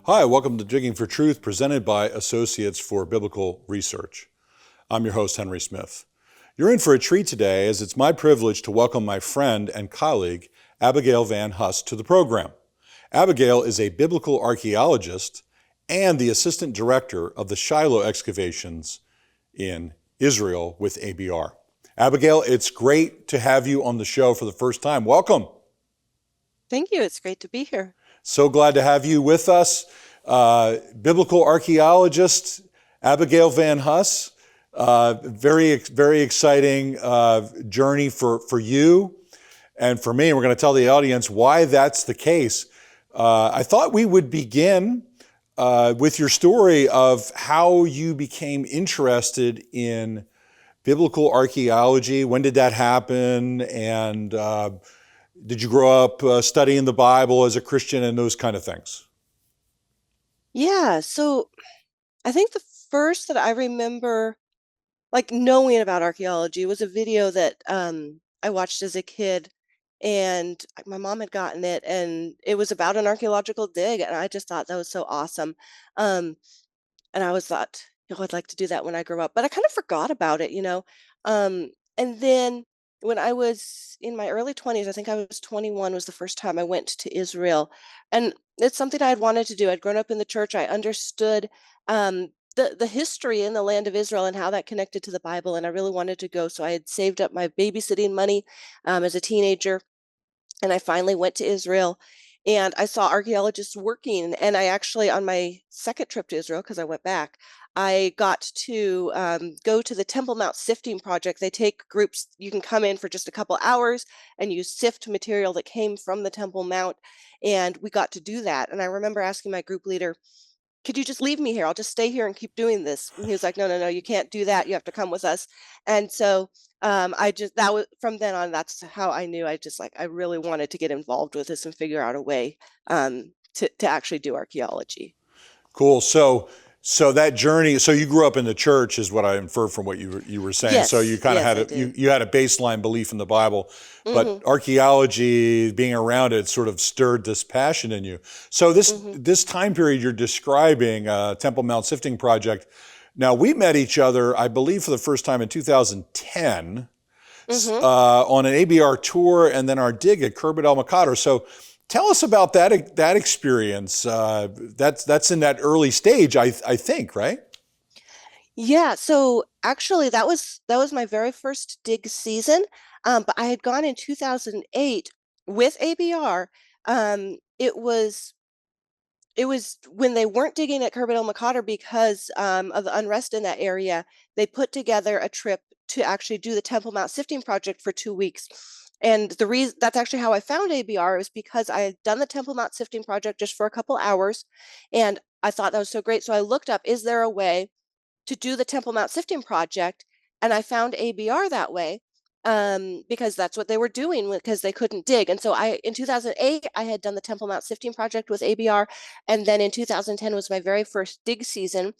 Hi, welcome to Digging for Truth, presented by Associates for Biblical Research. I'm your host, Henry Smith. You're in for a treat today, as it's my privilege to welcome my friend and colleague, Abigail Van Huss, to the program. Abigail is a biblical archaeologist and the assistant director of the Shiloh Excavations in Israel with ABR. Abigail, it's great to have you on the show for the first time. Welcome. Thank you. It's great to be here. So glad to have you with us. Biblical archaeologist Abigail Van Huss. Very exciting journey for you and for me. And we're going to tell the audience why that's the case. I thought we would begin with your story of how you became interested in biblical archaeology. When did that happen? And did you grow up studying the Bible as a Christian and those kind of things? Yeah, so I think the first that I remember knowing about archaeology was a video that I watched as a kid, and my mom had gotten it, and it was about an archaeological dig, and I just thought that was so awesome. Um, and I was thought, I'd like to do that when I grow up, but I kind of forgot about it. And then when I was in my early 20s, I think I was 21, was the first time I went to Israel. And it's something I had wanted to do. I'd grown up in the church. I understood the history in the land of Israel and how that connected to the Bible, and I really wanted to go. So I had saved up my babysitting money as a teenager, and I finally went to Israel, and I saw archaeologists working. And I actually, on my second trip to Israel, because I went back, I got to go to the Temple Mount Sifting Project. They take groups, you can come in for just a couple hours and you sift material that came from the Temple Mount. And we got to do that. And I remember asking my group leader, could you just leave me here? I'll just stay here and keep doing this. And he was like, no, no, no, you can't do that. You have to come with us. And so that was from then on, that's how I knew I really wanted to get involved with this and figure out a way to actually do archaeology. Cool. So that journey. So you grew up in the church, is what I inferred from what you were saying. So you Yes, kind of yes, had I did. you had a baseline belief in the Bible, but Hmm. archaeology, being around it, sort of stirred this passion in you. So Hmm. this time period you're describing, Temple Mount Sifting Project. Now we met each other, I believe, for the first time in 2010 Hmm. on an ABR tour, and then our dig at Khirbet el-Maqatir. So tell us about that experience. That's in that early stage, I think, right? Yeah, so actually that was my very first dig season. But I had gone in 2008 with ABR. It was when they weren't digging at Khirbet el-Maqatir because of the unrest in that area. They put together a trip to actually do the Temple Mount Sifting Project for 2 weeks. And the reason that's actually how I found ABR was because I had done the Temple Mount Sifting Project just for a couple hours, and I thought that was so great. So I looked up, is there a way to do the Temple Mount Sifting Project? And I found ABR that way, because that's what they were doing because they couldn't dig. And so in 2008, I had done the Temple Mount Sifting Project with ABR. And then in 2010 was my very first dig season.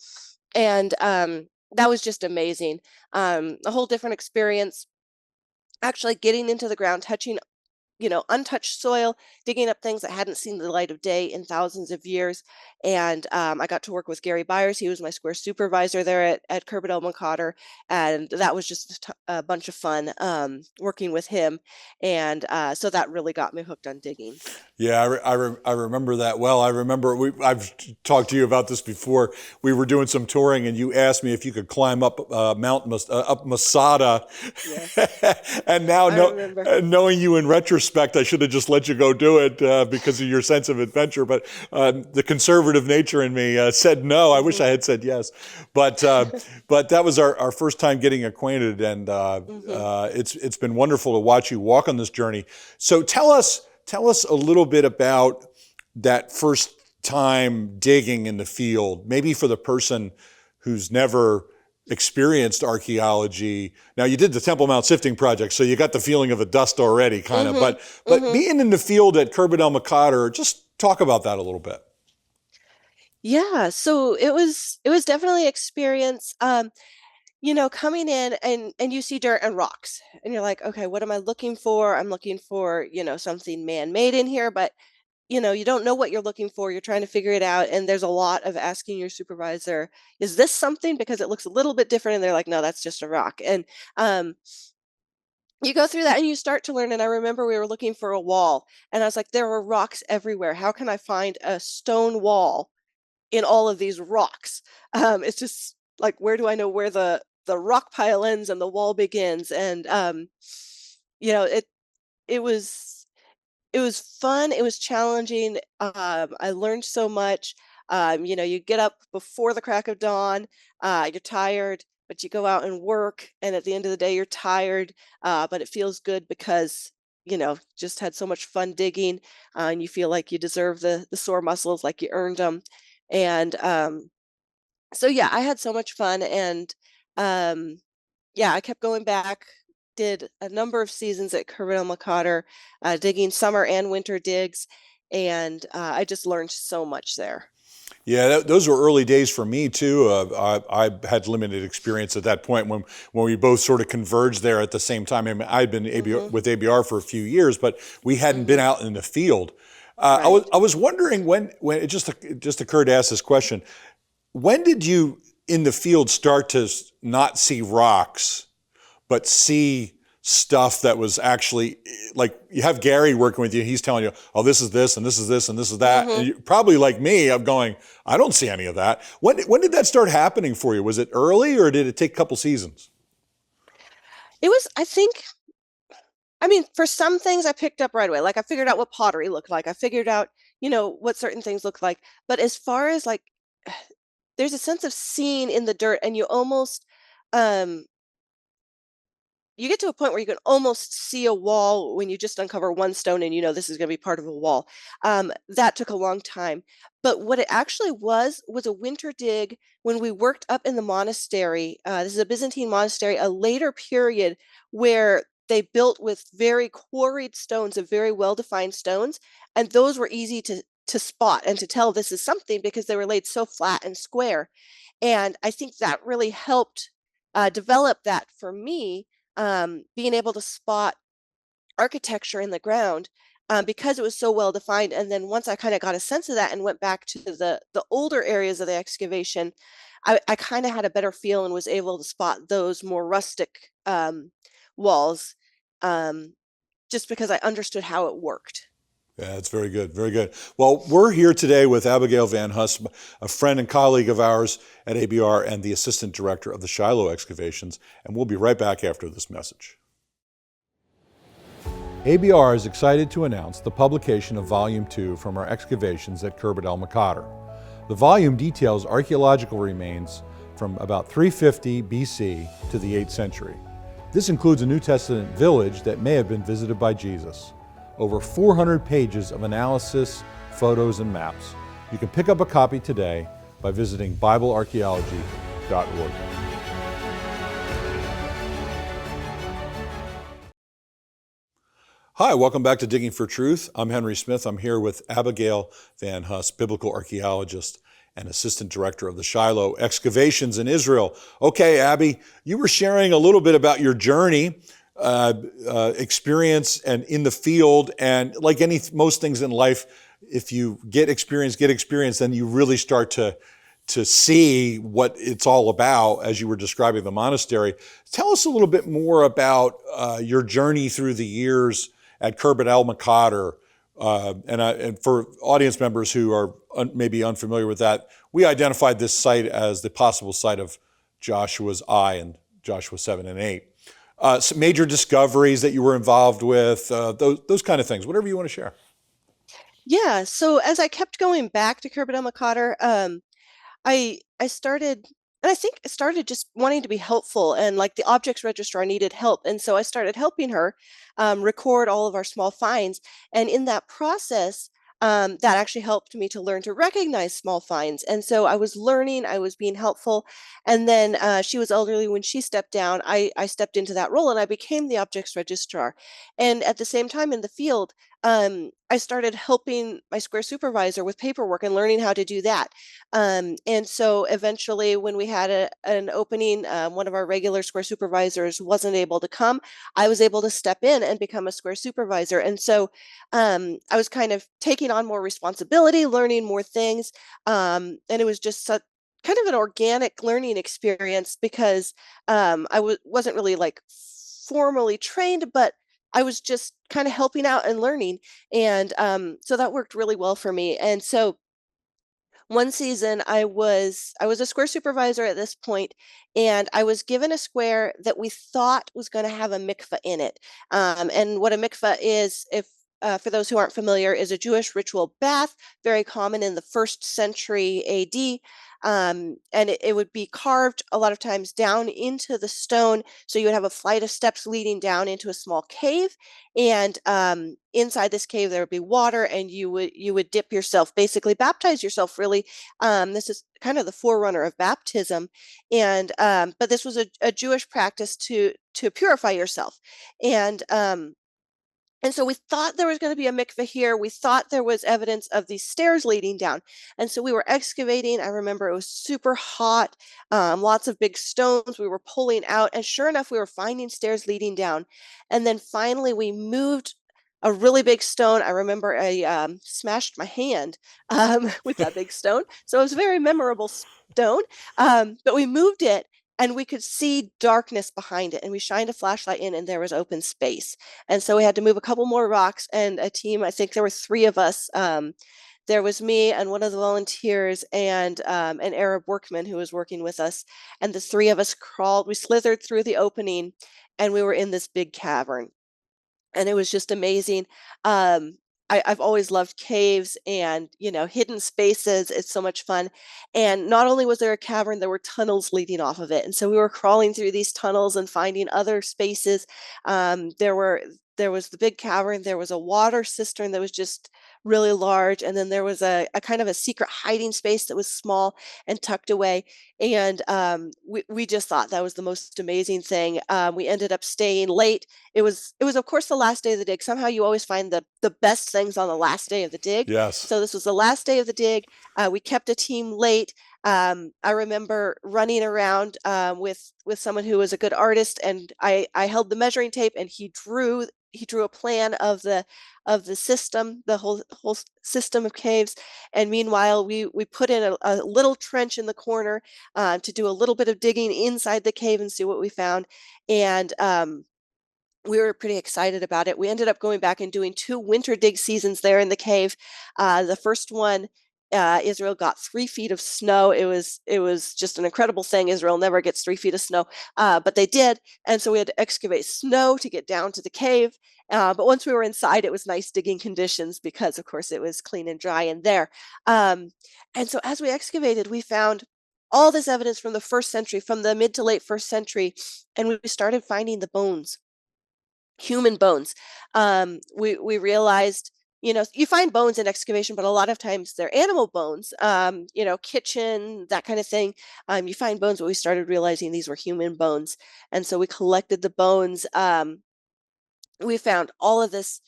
And that was just amazing. A whole different experience, actually getting into the ground, touching untouched soil, digging up things that hadn't seen the light of day in thousands of years. And I got to work with Gary Byers. He was my square supervisor there at Khirbet el-Maqatir. And that was just a bunch of fun working with him. And so that really got me hooked on digging. Yeah, I remember that well. I remember I've talked to you about this before. We were doing some touring, and you asked me if you could climb up up Masada. Yes, And now, I remember. knowing you in retrospect, I should have just let you go do it because of your sense of adventure. But the conservative nature in me said no. I wish Hmm. I had said yes. But but that was our first time getting acquainted, and Hmm. it's been wonderful to watch you walk on this journey. So tell us a little bit about that first time digging in the field, maybe for the person who's never experienced archaeology. Now you did the Temple Mount Sifting Project, so you got the feeling of the dust already, kind of. Hmm. But Hmm. being in the field at Khirbet el-Maqatir, just talk about that a little bit. Yeah, so it was definitely experience. Coming in and you see dirt and rocks, and you're like, okay, what am I looking for? I'm looking for, something man-made in here, but you don't know what you're looking for. You're trying to figure it out. And there's a lot of asking your supervisor, is this something? Because it looks a little bit different. And they're like, no, that's just a rock. And you go through that and you start to learn. And I remember we were looking for a wall and I was like, there are rocks everywhere. How can I find a stone wall in all of these rocks? It's just like, where do I know where the rock pile ends and the wall begins? And you know, it was it was fun. It was challenging. I learned so much. You get up before the crack of dawn. You're tired, but you go out and work. And at the end of the day, you're tired, but it feels good because just had so much fun digging, and you feel like you deserve the sore muscles, like you earned them. And so yeah, I had so much fun, and um, yeah, I kept going back, did a number of seasons at Khirbet el-Maqatir, digging summer and winter digs, and I just learned so much there. Yeah, those were early days for me too. I had limited experience at that point when we both sort of converged there at the same time. I mean, I'd been Hmm. with ABR for a few years, but we hadn't been Hmm. out in the field. Right. I was wondering when it just occurred to ask this question. When did you in the field start to not see rocks, but see stuff that was actually like you have Gary working with you. He's telling you, oh, this is this and this is this and this is that. Hmm. And you, probably like me, I'm going, I don't see any of that. When did that start happening for you? Was it early or did it take a couple seasons? It was, I mean, for some things I picked up right away. Like I figured out what pottery looked like. I figured out, what certain things look like. But as far as like, there's a sense of seeing in the dirt, and um, you get to a point where you can almost see a wall when you just uncover one stone and this is going to be part of a wall. That took a long time. But what it actually was a winter dig when we worked up in the monastery. This is a Byzantine monastery, a later period where they built with very quarried stones, of very well-defined stones, and those were easy to spot and to tell this is something because they were laid so flat and square. And I think that really helped develop that for me, being able to spot architecture in the ground, because it was so well defined. And then once I kind of got a sense of that and went back to the older areas of the excavation, I kind of had a better feel and was able to spot those more rustic walls, um, just because I understood how it worked. Yeah, that's very good. Very good. Well, we're here today with Abigail Van Huss, a friend and colleague of ours at ABR and the assistant director of the Shiloh Excavations. And we'll be right back after this message. ABR is excited to announce the publication of Volume 2 from our excavations at Khirbet el-Maqatir. The volume details archaeological remains from about 350 BC to the 8th century. This includes a New Testament village that may have been visited by Jesus. Over 400 pages of analysis, photos, and maps. You can pick up a copy today by visiting BibleArchaeology.org. Hi, welcome back to Digging for Truth. I'm Henry Smith. I'm here with Abigail Van Huss, biblical archaeologist and assistant director of the Shiloh Excavations in Israel. Okay, Abby, you were sharing a little bit about your journey, experience, and in the field. And like most things in life, if you get experience, then you really start to see what it's all about, as you were describing the monastery. Tell us a little bit more about your journey through the years at Khirbet el-Maqatir. And for audience members who are maybe unfamiliar with that, we identified this site as the possible site of Joshua's Eye in Joshua 7 and 8. Some major discoveries that you were involved with, those kind of things, whatever you want to share. Yeah. So as I kept going back to Khirbet el-Maqatir, I started, and I think I started just wanting to be helpful, and like the objects registrar needed help, and so I started helping her record all of our small finds. And in that process, that actually helped me to learn to recognize small finds. And so I was learning, I was being helpful. And then she was elderly when she stepped down. I stepped into that role and I became the objects registrar. And at the same time in the field, I started helping my square supervisor with paperwork and learning how to do that. And so eventually, when we had an opening, one of our regular square supervisors wasn't able to come. I was able to step in and become a square supervisor. And so I was kind of taking on more responsibility, learning more things. And it was just such kind of an organic learning experience because wasn't really like formally trained, but I was just kind of helping out and learning. And so that worked really well for me. And so one season I was a square supervisor at this point, and I was given a square that we thought was going to have a mikveh in it. And what a mikveh is, if for those who aren't familiar, is a Jewish ritual bath, very common in the first century AD. And it would be carved a lot of times down into the stone. So you would have a flight of steps leading down into a small cave. And inside this cave, there would be water, and you would dip yourself, basically baptize yourself, really. This is kind of the forerunner of baptism. And but this was a Jewish practice to purify yourself. And and so we thought there was going to be a mikveh here. We thought there was evidence of these stairs leading down. And so we were excavating. I remember it was super hot, lots of big stones we were pulling out. And sure enough, we were finding stairs leading down. And then finally, we moved a really big stone. I remember I smashed my hand with that big stone. So it was a very memorable stone. But we moved it, and we could see darkness behind it. And we shined a flashlight in, and there was open space. And so we had to move a couple more rocks, and a team, I think there were three of us. There was me and one of the volunteers and an Arab workman who was working with us. And the three of us crawled, we slithered through the opening, and we were in this big cavern. And it was just amazing. I've always loved caves and, hidden spaces. It's so much fun. And not only was there a cavern, there were tunnels leading off of it. And so we were crawling through these tunnels and finding other spaces. There was the big cavern. There was a water cistern that was just really large. And then there was a kind of a secret hiding space that was small and tucked away. And we just thought that was the most amazing thing. We ended up staying late. It was of course the last day of the dig. Somehow you always find the best things on the last day of the dig. Yes. So this was the last day of the dig. We kept a team late. I remember running around with someone who was a good artist, and I held the measuring tape, and he drew a plan of the system, the whole system of caves. And meanwhile, we put in a little trench in the corner to do a little bit of digging inside the cave and see what we found. And we were pretty excited about it. We ended up going back and doing 2 winter dig seasons there in the cave. The first one, Israel got 3 feet of snow. It was just an incredible thing. Israel never gets 3 feet of snow, but they did. And so we had to excavate snow to get down to the cave. But once we were inside, it was nice digging conditions because, of course, it was clean and dry in there. And so as we excavated, we found all this evidence from the first century, from the mid to late first century, and we started finding the bones, human bones. We realized, you find bones in excavation, but a lot of times they're animal bones, kitchen, that kind of thing. You find bones, but we started realizing these were human bones. And so we collected the bones. We found all of this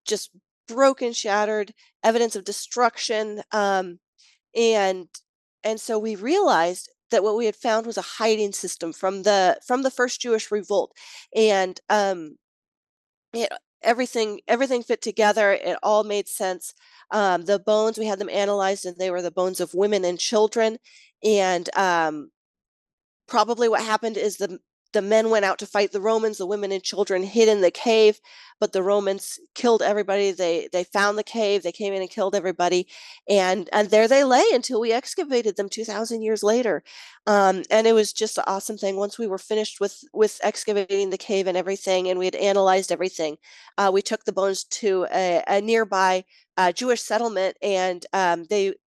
just broken, shattered evidence of destruction. And so we realized that what we had found was a hiding system from the first Jewish revolt. And it, everything fit together. It all made sense. The bones, we had them analyzed, and they were the bones of women and children. And probably what happened is the men went out to fight the Romans. The women and children hid in the cave, but the Romans killed everybody. They found the cave. They came in and killed everybody, and there they lay until we excavated them 2,000 years later. And it was just an awesome thing. Once we were finished with excavating the cave and everything, and we had analyzed everything, we took the bones to a nearby Jewish settlement, and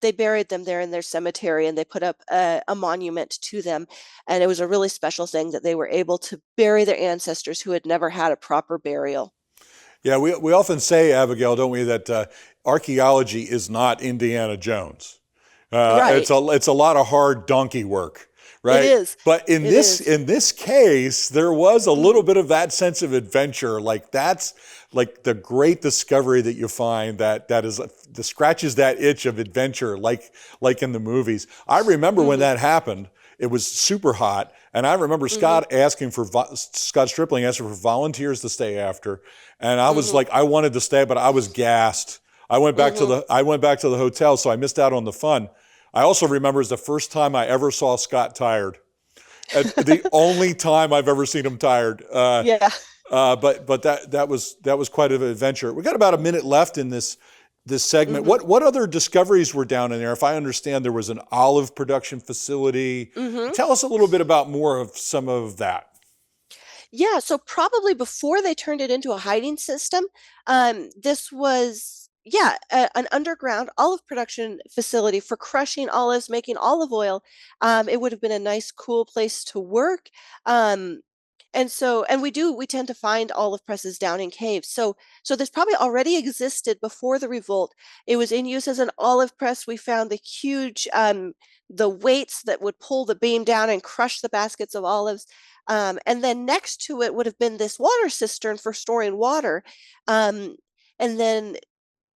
they buried them there in their cemetery, and they put up a monument to them. And it was a really special thing that they were able to bury their ancestors who had never had a proper burial. Yeah, we often say, Abigail, don't we, that archaeology is not Indiana Jones. Right. It's a lot of hard donkey work, It right? is. But It is. in this case, there was a little Mhm. bit of that sense of adventure. Like that's like the great discovery that you find that is that scratches that itch of adventure, like in the movies. I remember when Mhm. that happened. It was super hot, and I remember Mhm. Scott Stripling asking for volunteers to stay after, and I was Mhm. like, I wanted to stay, but I was gassed. Mhm. I went back to the hotel, so I missed out on the fun. I also remember it's the first time I ever saw Scott tired. The only time I've ever seen him tired. Yeah. But that was quite an adventure. We got about a minute left in this segment. Mhm. What other discoveries were down in there? If I understand, there was an olive production facility. Mhm. Tell us a little bit about more of some of that. Yeah, so probably before they turned it into a hiding system, this was, yeah, an underground olive production facility for crushing olives, making olive oil. It would have been a nice, cool place to work. Um, and we tend to find olive presses down in caves. So this probably already existed before the revolt. It was in use as an olive press. We found the huge, the weights that would pull the beam down and crush the baskets of olives. And then next to it would have been this water cistern for storing water. Um, and then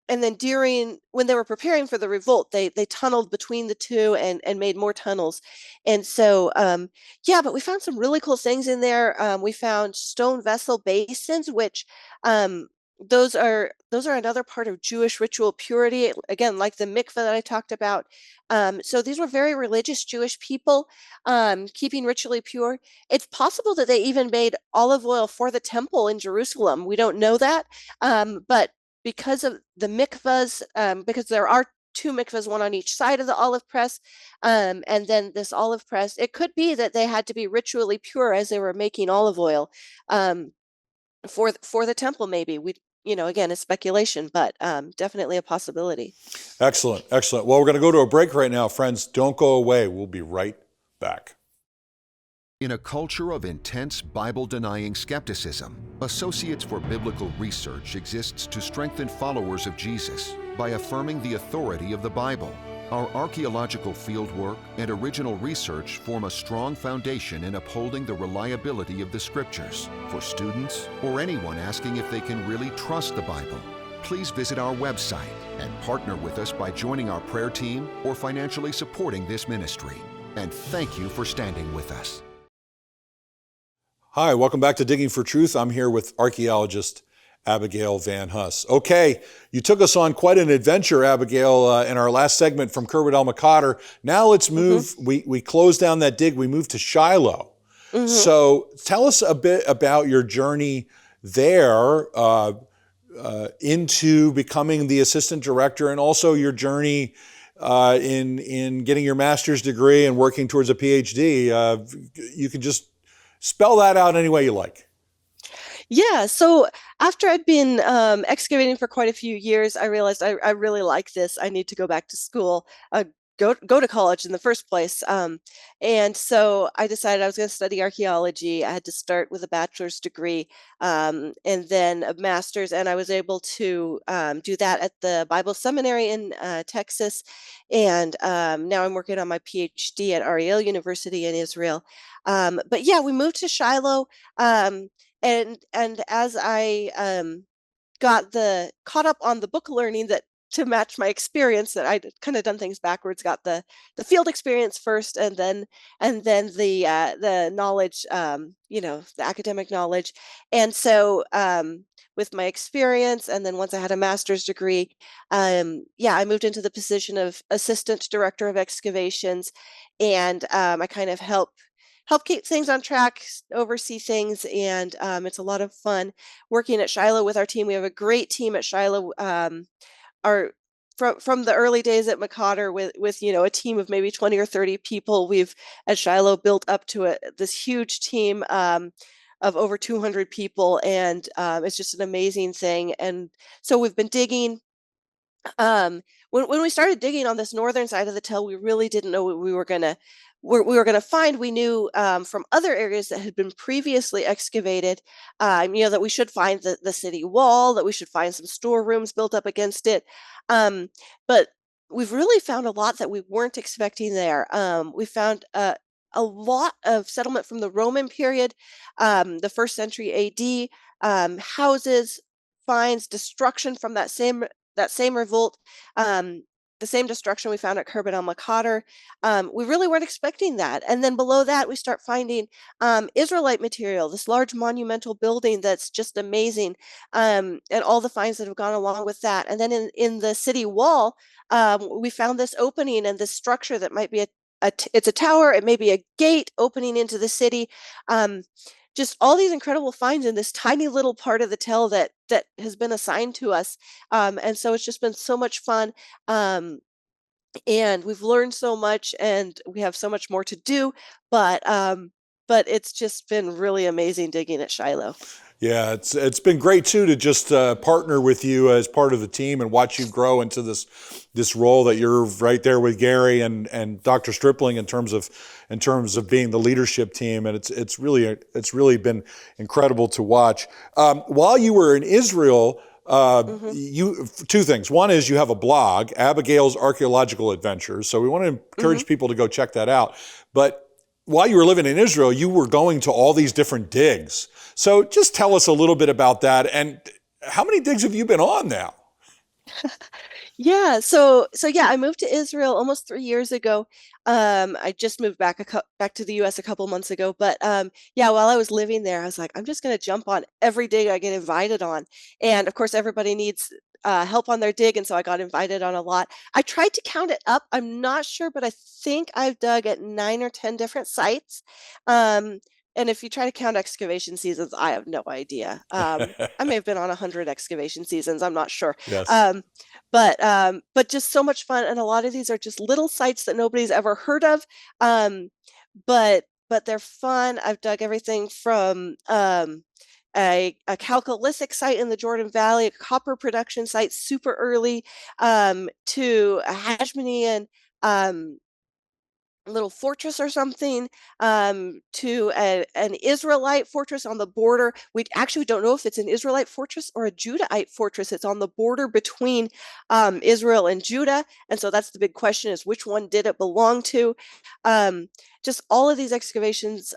and then during when they were preparing for the revolt, they tunneled between the two and made more tunnels. And so yeah, but we found some really cool things in there. We found stone vessel basins, which um those are another part of Jewish ritual purity, again, like the mikveh that I talked about. So these were very religious Jewish people, keeping ritually pure. It's possible that they even made olive oil for the temple in Jerusalem. We don't know that, but because of the mikvahs, because there are two mikvahs, one on each side of the olive press, and then this olive press, it could be that they had to be ritually pure as they were making olive oil, um, for the temple. Maybe we, again, it's speculation, but definitely a possibility. Excellent, excellent. Well, we're going to go to a break right now, friends. Don't go away. We'll be right back. In a culture of intense Bible-denying skepticism, Associates for Biblical Research exists to strengthen followers of Jesus by affirming the authority of the Bible. Our archaeological fieldwork and original research form a strong foundation in upholding the reliability of the Scriptures. For students or anyone asking if they can really trust the Bible, please visit our website and partner with us by joining our prayer team or financially supporting this ministry. And thank you for standing with us. Hi, welcome back to Digging for Truth. I'm here with archaeologist Abigail Van Huss. Okay, you took us on quite an adventure, Abigail, in our last segment from Khirbet el-Maqatir. Now let's Hmm. move, we closed down that dig, we moved to Shiloh. Hmm. So tell us a bit about your journey there into becoming the assistant director, and also your journey in getting your master's degree and working towards a PhD. You can just spell that out any way you like. Yeah, so after I'd been excavating for quite a few years, I realized I really like this. I need to go back to school, go to college in the first place. And so I decided I was going to study archaeology. I had to start with a bachelor's degree, and then a master's, and I was able to do that at the Bible Seminary in Texas. And now I'm working on my PhD at Ariel University in Israel. But yeah, we moved to Shiloh. And as I got the caught up on the book learning that to match my experience, that I'd kind of done things backwards, got the field experience first, and then the knowledge, the academic knowledge. And so with my experience, and then once I had a master's degree, yeah, I moved into the position of assistant director of excavations, and I kind of help keep things on track, oversee things, and it's a lot of fun working at Shiloh with our team. We have a great team at Shiloh. Our from the early days at Maqatir, with a team of maybe 20 or 30 people, we've at Shiloh built up to this huge team of over 200 people, and it's just an amazing thing. And so we've been digging. When we started digging on this northern side of the Tell, we really didn't know what we were gonna find. We knew from other areas that had been previously excavated, that we should find the city wall, that we should find some storerooms built up against it. But we've really found a lot that we weren't expecting there. We found a lot of settlement from the Roman period, the 1st century AD, houses, finds, destruction from that same revolt, the same destruction we found at Khirbet el-Maqatir. We really weren't expecting that. And then below that, we start finding Israelite material, this large monumental building that's just amazing, and all the finds that have gone along with that. And then in the city wall, we found this opening and this structure that might be it's a tower, it may be a gate opening into the city. Just all these incredible finds in this tiny little part of the tell that has been assigned to us. And so it's just been so much fun. And we've learned so much, and we have so much more to do, but it's just been really amazing digging at Shiloh. Yeah, it's been great too to just partner with you as part of the team and watch you grow into this role that you're right there with Gary and Dr. Stripling in terms of being the leadership team, and it's really been incredible to watch. While you were in Israel, you two things. One is you have a blog, Abigail's Archaeological Adventures. So we want to encourage people to go check that out. But while you were living in Israel, you were going to all these different digs. So just tell us a little bit about that. And how many digs have you been on now? Yeah, so yeah, I moved to Israel almost 3 years ago. I just moved back to the U.S. a couple months ago, but yeah, while I was living there, I was like, I'm just going to jump on every dig I get invited on, and of course, everybody needs help on their dig, and so I got invited on a lot. I tried to count it up. I'm not sure, but I think I've dug at 9 or 10 different sites. And if you try to count excavation seasons, I have no idea. I may have been on 100 excavation seasons. I'm not sure. Yes. But just so much fun, and a lot of these are just little sites that nobody's ever heard of. But they're fun. I've dug everything from a chalcolithic site in the Jordan Valley, a copper production site super early, to a Hashmonean little fortress or something, to an Israelite fortress on the border. We actually don't know if it's an Israelite fortress or a Judahite fortress. It's on the border between Israel and Judah, and so that's the big question: is which one did it belong to? Just all of these excavations.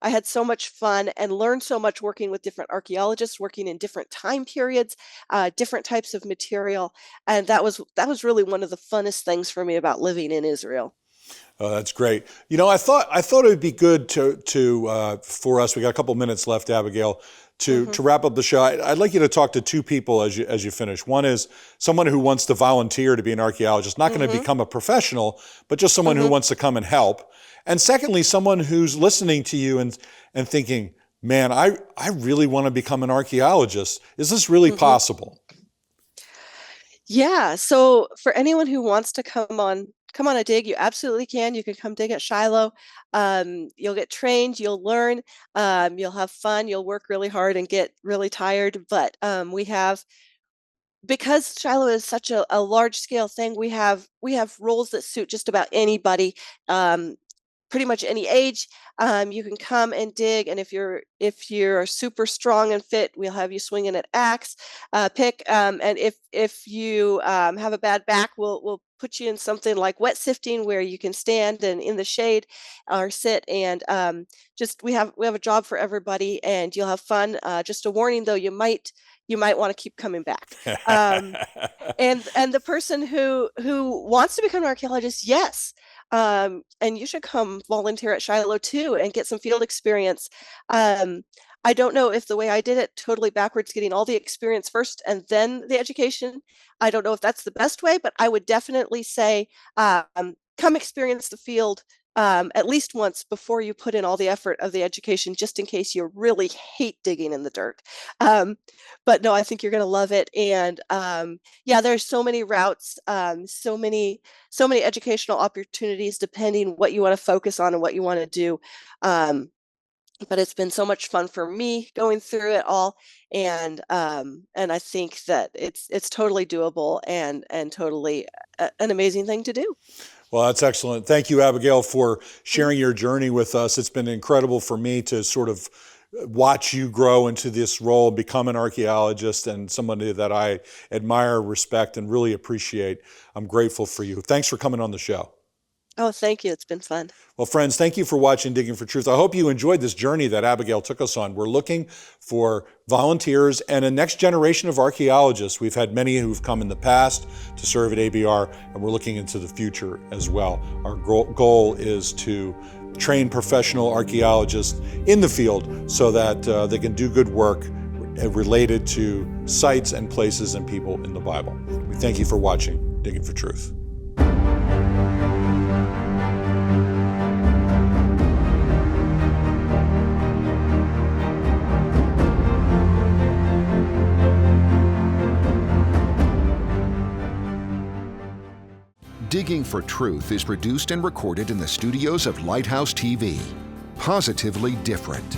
I had so much fun and learned so much working with different archaeologists, working in different time periods, different types of material, and that was really one of the funnest things for me about living in Israel. Oh, that's great. You know, I thought it would be good to for us. We got a couple minutes left, Abigail, to wrap up the show. I'd like you to talk to two people as you finish. One is someone who wants to volunteer to be an archaeologist, not going to become a professional, but just someone who wants to come and help. And secondly, someone who's listening to you and thinking, man, I really want to become an archaeologist. Is this really possible? Yeah. So for anyone who wants to come on a dig, you absolutely can. You can come dig at Shiloh. You'll get trained, you'll learn, you'll have fun, you'll work really hard and get really tired. But because Shiloh is such a large scale thing, we have roles that suit just about anybody. Pretty much any age. You can come and dig, and if you're super strong and fit, we'll have you swinging an axe, pick, and if you have a bad back, we'll put you in something like wet sifting where you can stand and in the shade or sit, and just we have a job for everybody, and you'll have fun. Just a warning though, you might want to keep coming back. And the person who wants to become an archaeologist, yes. And you should come volunteer at Shiloh too and get some field experience. I don't know if the way I did it, totally backwards, getting all the experience first and then the education. I don't know if that's the best way, but I would definitely say come experience the field at least once before you put in all the effort of the education, just in case you really hate digging in the dirt. But no, I think you're going to love it. And yeah, there's so many routes, so many educational opportunities, depending what you want to focus on and what you want to do. But it's been so much fun for me going through it all, and I think that it's totally doable and totally an amazing thing to do. Well, that's excellent. Thank you, Abigail, for sharing your journey with us. It's been incredible for me to sort of watch you grow into this role, become an archaeologist, and somebody that I admire, respect, and really appreciate. I'm grateful for you. Thanks for coming on the show. Oh, thank you. It's been fun. Well, friends, thank you for watching Digging for Truth. I hope you enjoyed this journey that Abigail took us on. We're looking for volunteers and a next generation of archaeologists. We've had many who've come in the past to serve at ABR, and we're looking into the future as well. Our goal is to train professional archaeologists in the field so that they can do good work related to sites and places and people in the Bible. We thank you for watching Digging for Truth. Digging for Truth is produced and recorded in the studios of Lighthouse TV. Positively different.